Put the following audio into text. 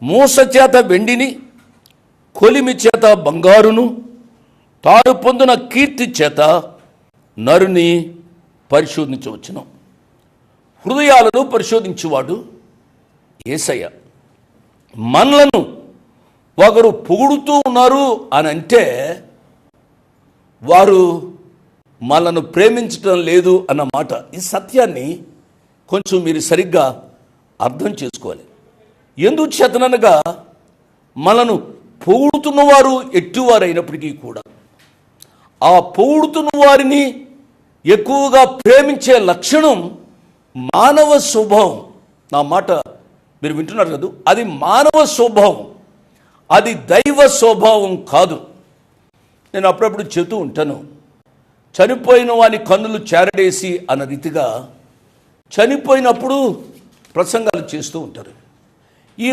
మూస చేత వెండిని, కొలిమి చేత బంగారును, తాను పొందిన కీర్తి చేత నరుని పరిశోధించవచ్చును. హృదయాలను పరిశోధించువాడు యేసయ్య. మనలను ఒకరు పొగుడుతూ ఉన్నారు అని అంటే వారు మనను ప్రేమించటం లేదు అన్నమాట. ఈ సత్యాన్ని కొంచెం మీరు సరిగ్గా అర్థం చేసుకోవాలి. ఎందుకు చేతననగా మనను పొగుడుతున్నవారు ఎట్టివారైనప్పటికీ కూడా ఆ పొగుడుతున్న వారిని ఎక్కువగా ప్రేమించే లక్షణం మానవ స్వభావం. నా మాట మీరు వింటున్నారు కదా, అది మానవ స్వభావం, అది దైవ స్వభావం కాదు. నేను అప్పుడప్పుడు చెబుతూ ఉంటాను, చనిపోయిన వాని కన్నులు చేరడేసి అన్న రీతిగా చనిపోయినప్పుడు ప్రసంగాలు చేస్తూ ఉంటారు. ఈ